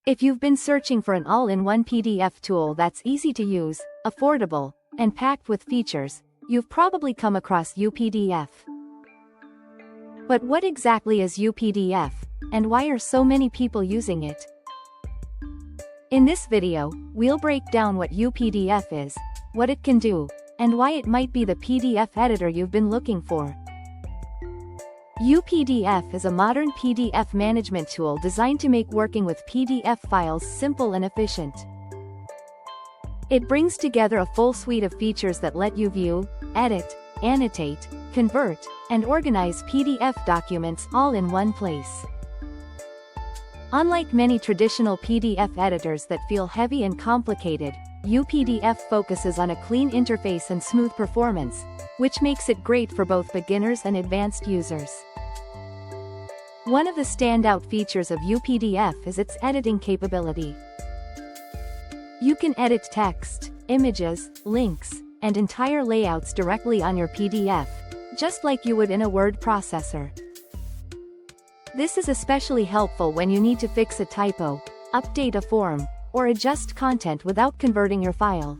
If you've been searching for an all-in-one PDF tool that's easy to use, affordable, and packed with features, you've probably come across UPDF. But what exactly is UPDF, and why are so many people using it? In this video, we'll break down what UPDF is, what it can do, and why it might be the PDF editor you've been looking for. UPDF is a modern PDF management tool designed to make working with PDF files simple and efficient. It brings together a full suite of features that let you view, edit, annotate, convert, and organize PDF documents all in one place. Unlike many traditional PDF editors that feel heavy and complicated, UPDF focuses on a clean interface and smooth performance, which makes it great for both beginners and advanced users. One of the standout features of UPDF is its editing capability. You can edit text, images, links, and entire layouts directly on your PDF, just like you would in a word processor. This is especially helpful when you need to fix a typo, update a form, or adjust content without converting your file.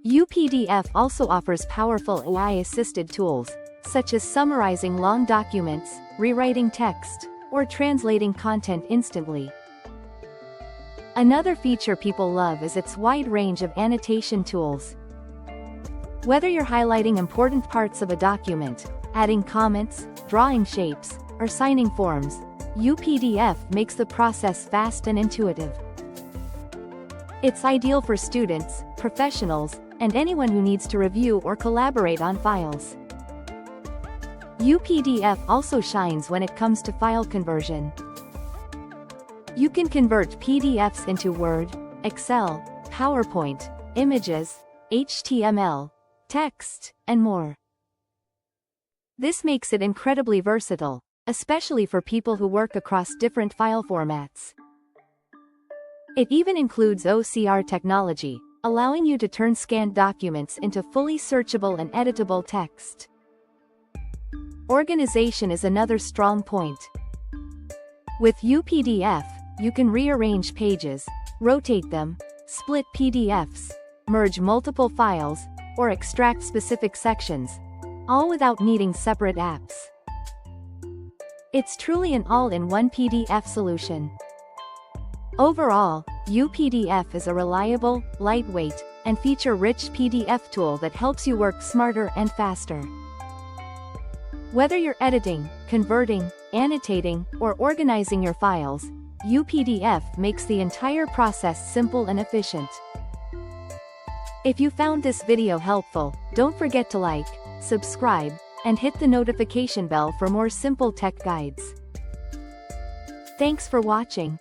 UPDF also offers powerful AI-assisted tools, such as summarizing long documents, rewriting text, or translating content instantly. Another feature people love is its wide range of annotation tools. Whether you're highlighting important parts of a document, adding comments, drawing shapes, or signing forms, UPDF makes the process fast and intuitive. It's ideal for students, professionals, and anyone who needs to review or collaborate on files. UPDF also shines when it comes to file conversion. You can convert PDFs into Word, Excel, PowerPoint, images, HTML, text, and more. This makes it incredibly versatile, especially for people who work across different file formats. It even includes OCR technology, allowing you to turn scanned documents into fully searchable and editable text. Organization is another strong point. With UPDF, you can rearrange pages, rotate them, split PDFs, merge multiple files, or extract specific sections, all without needing separate apps. It's truly an all-in-one PDF solution. Overall, UPDF is a reliable, lightweight, and feature-rich PDF tool that helps you work smarter and faster. Whether you're editing, converting, annotating, or organizing your files, UPDF makes the entire process simple and efficient. If you found this video helpful, don't forget to like, subscribe, and hit the notification bell for more simple tech guides. Thanks for watching.